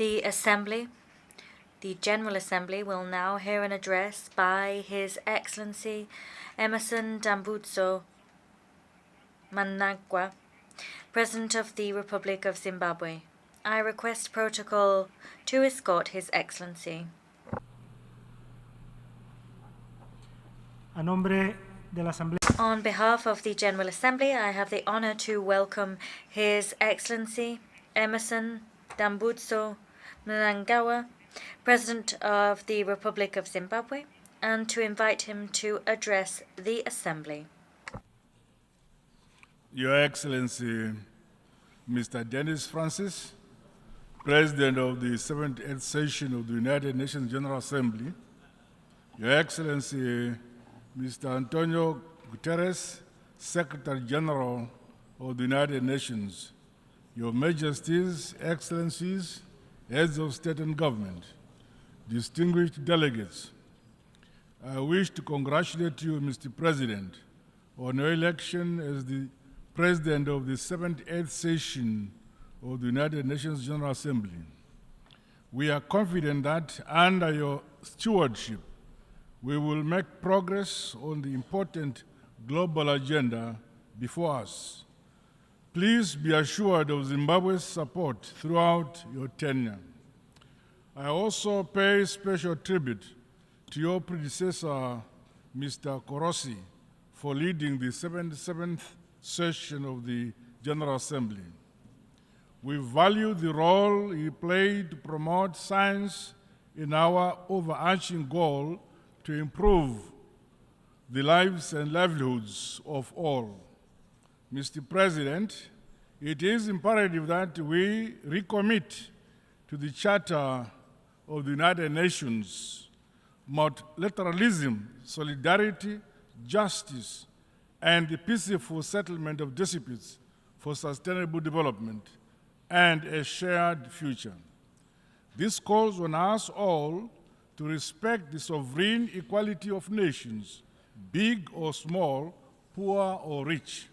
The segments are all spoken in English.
The Assembly, the General Assembly, will now hear an address by His Excellency Emmerson Dambudzo Mnangagwa, President of the Republic of Zimbabwe. I request protocol to escort His Excellency. A nombre de la Asamblea. On behalf of the General Assembly, I have the honor to welcome His Excellency Emmerson Dambudzo Mnangagwa, President of the Republic of Zimbabwe, and to invite him to address the Assembly. Your Excellency, Mr. Dennis Francis, President of the 78th Session of the United Nations General Assembly, Your Excellency, Mr. Antonio Guterres, Secretary General of the United Nations, Your Majesties, Excellencies, Heads of State and Government, distinguished delegates, I wish to congratulate you, Mr. President, on your election as the President of the 78th Session of the United Nations General Assembly. We are confident that under your stewardship, we will make progress on the important global agenda before us. Please be assured of Zimbabwe's support throughout your tenure. I also pay special tribute to your predecessor, Mr. Korosi, for leading the 77th session of the General Assembly. We value the role he played to promote science in our overarching goal to improve the lives and livelihoods of all. Mr. President, it is imperative that we recommit to the Charter of the United Nations multilateralism, solidarity, justice, and the peaceful settlement of disputes for sustainable development and a shared future. This calls on us all to respect the sovereign equality of nations, big or small, poor or rich.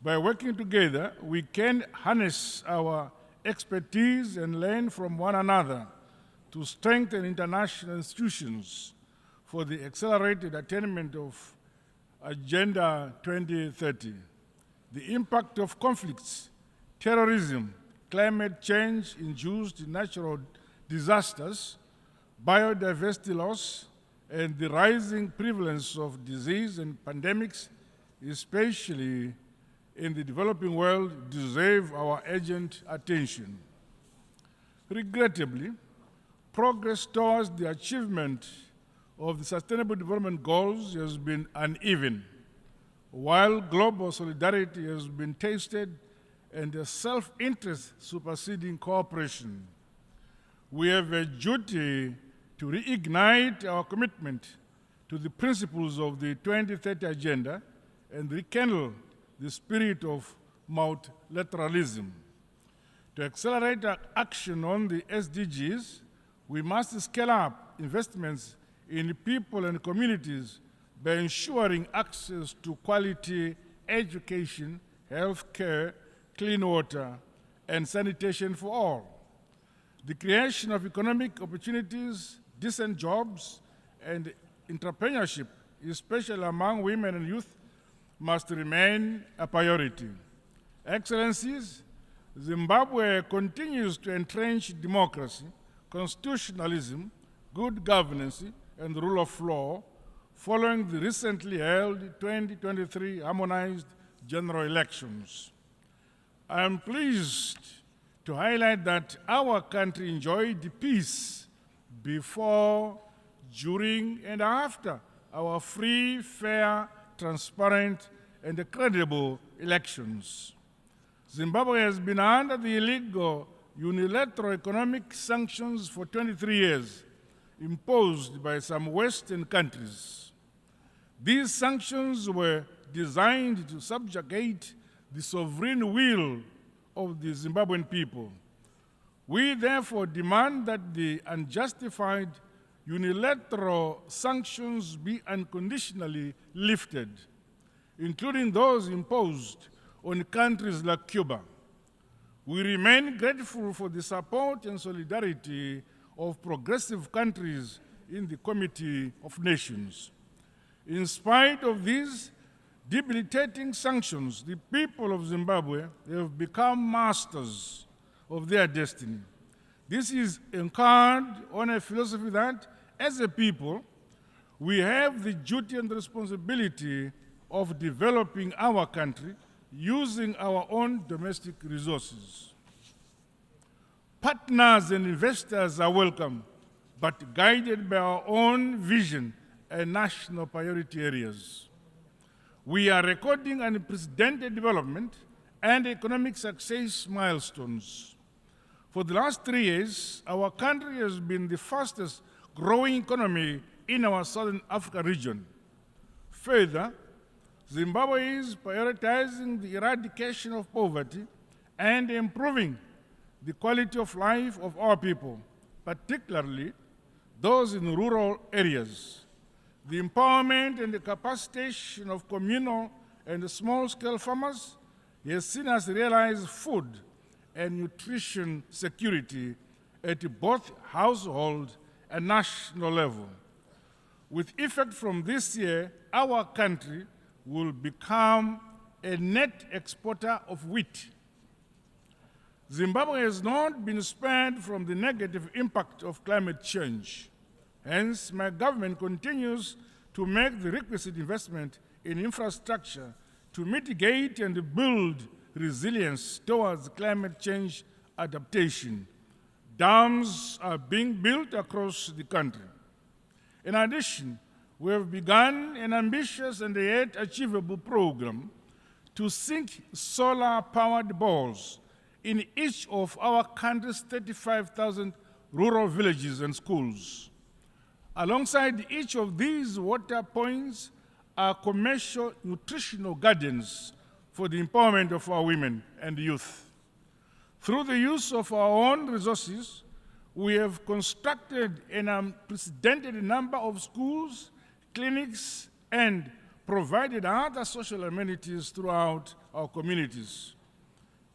By working together, we can harness our expertise and learn from one another to strengthen international institutions for the accelerated attainment of Agenda 2030. The impact of conflicts, terrorism, climate change-induced natural disasters, biodiversity loss, and the rising prevalence of disease and pandemics, especially in the developing world, deserve our urgent attention. Regrettably, progress towards the achievement of the Sustainable Development Goals has been uneven, while global solidarity has been tested and a self-interest superseding cooperation. We have a duty to reignite our commitment to the principles of the 2030 Agenda and rekindle the spirit of multilateralism. To accelerate our action on the SDGs, we must scale up investments in people and communities by ensuring access to quality education, health care, clean water, and sanitation for all. The creation of economic opportunities, decent jobs, and entrepreneurship, especially among women and youth, must remain a priority. Excellencies, Zimbabwe continues to entrench democracy, constitutionalism, good governance, and the rule of law following the recently held 2023 harmonized general elections. I am pleased to highlight that our country enjoyed peace before, during, and after our free, fair, transparent, and credible elections. Zimbabwe has been under the illegal unilateral economic sanctions for 23 years, imposed by some Western countries. These sanctions were designed to subjugate the sovereign will of the Zimbabwean people. We therefore demand that the unjustified unilateral sanctions be unconditionally lifted, including those imposed on countries like Cuba. We remain grateful for the support and solidarity of progressive countries in the Committee of Nations. In spite of these debilitating sanctions, the people of Zimbabwe have become masters of their destiny. This is anchored on a philosophy that, as a people, we have the duty and responsibility of developing our country using our own domestic resources. Partners and investors are welcome, but guided by our own vision and national priority areas. We are recording unprecedented development and economic success milestones. For the last 3 years, our country has been the fastest growing economy in our Southern Africa region. Further, Zimbabwe is prioritizing the eradication of poverty and improving the quality of life of our people, particularly those in rural areas. The empowerment and the capacitation of communal and small-scale farmers has seen us realize food and nutrition security at both household and national level. With effect from this year, our country will become a net exporter of wheat. Zimbabwe has not been spared from the negative impact of climate change. Hence, my government continues to make the requisite investment in infrastructure to mitigate and build resilience towards climate change adaptation. Dams are being built across the country. In addition, we have begun an ambitious and yet achievable program to sink solar-powered balls in each of our country's 35,000 rural villages and schools. Alongside each of these water points are commercial nutritional gardens for the empowerment of our women and youth. Through the use of our own resources, we have constructed an unprecedented number of schools, clinics, and provided other social amenities throughout our communities.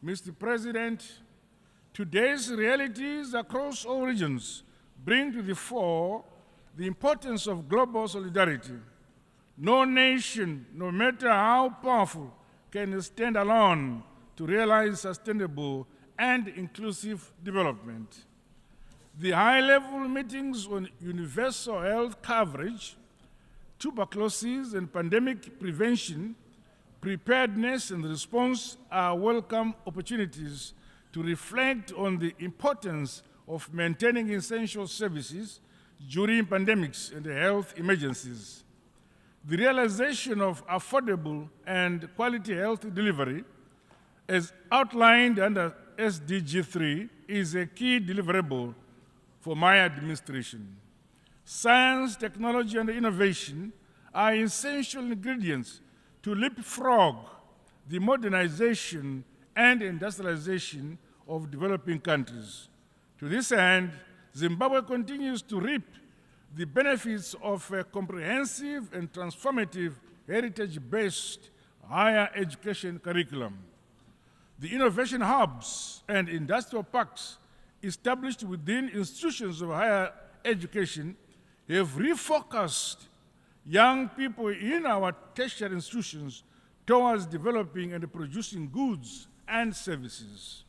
Mr. President, today's realities across all regions bring to the fore the importance of global solidarity. No nation, no matter how powerful, can stand alone to realize sustainable and inclusive development. The high-level meetings on universal health coverage, tuberculosis and pandemic prevention, preparedness and response are welcome opportunities to reflect on the importance of maintaining essential services during pandemics and health emergencies. The realization of affordable and quality health delivery, as outlined under SDG 3, is a key deliverable for my administration. Science, technology, and innovation are essential ingredients to leapfrog the modernization and industrialization of developing countries. To this end, Zimbabwe continues to reap the benefits of a comprehensive and transformative heritage-based higher education curriculum. The innovation hubs and industrial parks established within institutions of higher education have refocused young people in our tertiary institutions towards developing and producing goods and services.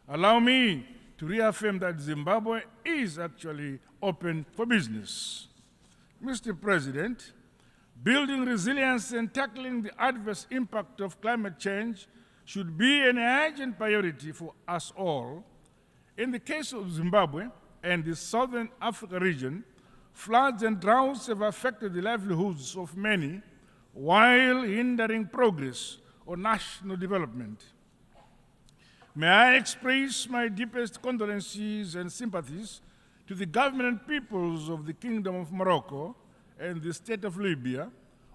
Allow me to reaffirm that Zimbabwe is actually open for business. Mr. President, building resilience and tackling the adverse impact of climate change should be an urgent priority for us all. In the case of Zimbabwe and the Southern Africa region, floods and droughts have affected the livelihoods of many while hindering progress on national development. May I express my deepest condolences and sympathies to the government and peoples of the Kingdom of Morocco and the State of Libya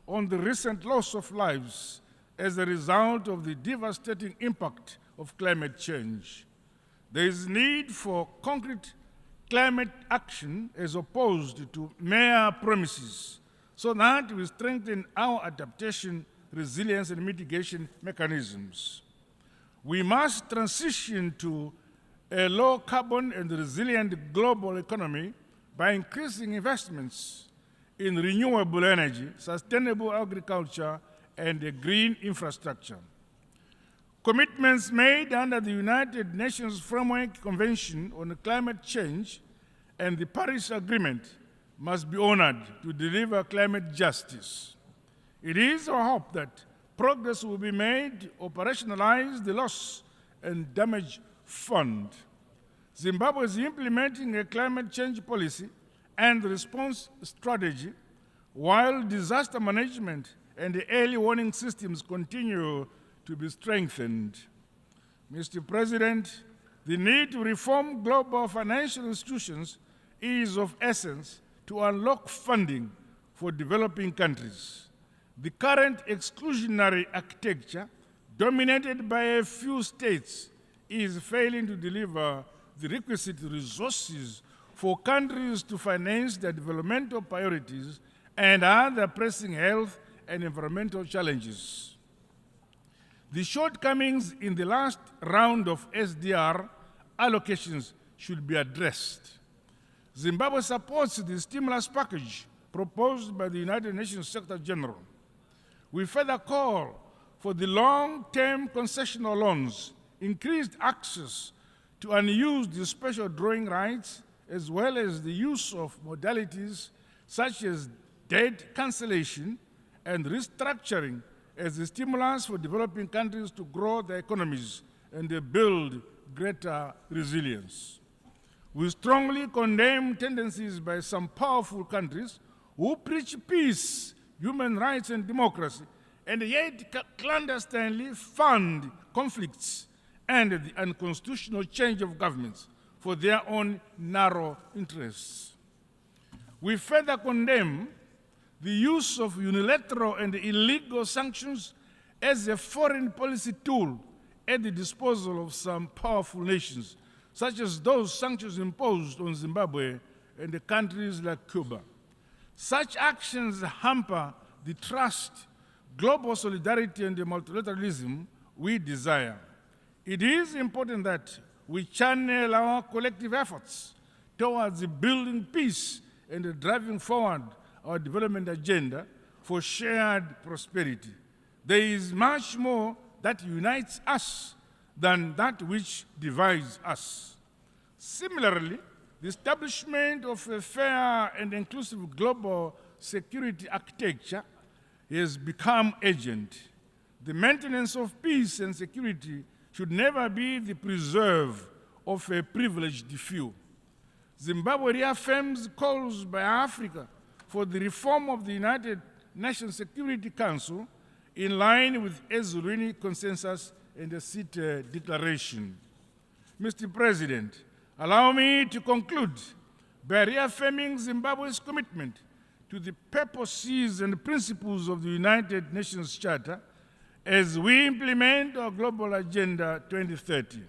on the recent loss of lives as a result of the devastating impact of climate change. There is need for concrete climate action as opposed to mere promises, so that we strengthen our adaptation, resilience, and mitigation mechanisms. We must transition to a low-carbon and resilient global economy by increasing investments in renewable energy, sustainable agriculture, and green infrastructure. Commitments made under the United Nations Framework Convention on Climate Change and the Paris Agreement must be honored to deliver climate justice. It is our hope that progress will be made to operationalize the loss and damage fund. Zimbabwe is implementing a climate change policy and response strategy, while disaster management and the early warning systems continue to be strengthened. Mr. President, the need to reform global financial institutions is of essence to unlock funding for developing countries. The current exclusionary architecture, dominated by a few states, is failing to deliver the requisite resources for countries to finance their developmental priorities and other pressing health and environmental challenges. The shortcomings in the last round of SDR allocations should be addressed. Zimbabwe supports the stimulus package proposed by the United Nations Secretary General. We further call for the long-term concessional loans, increased access to unused special drawing rights, as well as the use of modalities such as debt cancellation and restructuring as a stimulus for developing countries to grow their economies and build greater resilience. We strongly condemn tendencies by some powerful countries who preach peace, human rights, and democracy, and yet clandestinely fund conflicts and the unconstitutional change of governments for their own narrow interests. We further condemn the use of unilateral and illegal sanctions as a foreign policy tool at the disposal of some powerful nations, such as those sanctions imposed on Zimbabwe and the countries like Cuba. Such actions hamper the trust, global solidarity, and the multilateralism we desire. It is important that we channel our collective efforts towards building peace and driving forward our development agenda for shared prosperity. There is much more that unites us than that which divides us. Similarly, the establishment of a fair and inclusive global security architecture has become urgent. The maintenance of peace and security should never be the preserve of a privileged few. Zimbabwe reaffirms calls by Africa for the reform of the United Nations Security Council in line with Ezulwini Consensus and the CITE Declaration. Mr. President, allow me to conclude by reaffirming Zimbabwe's commitment to the purposes and principles of the United Nations Charter as we implement our Global Agenda 2030.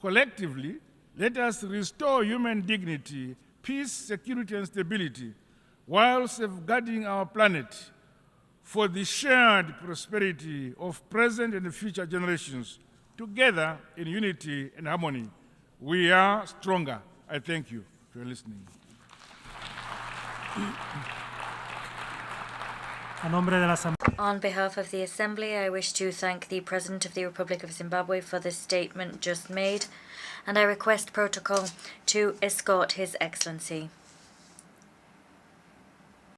Collectively, let us restore human dignity, peace, security, and stability, while safeguarding our planet for the shared prosperity of present and future generations. Together, in unity and harmony, we are stronger. I thank you for listening. On behalf of the Assembly, I wish to thank the President of the Republic of Zimbabwe for the statement just made, and I request protocol to escort His Excellency.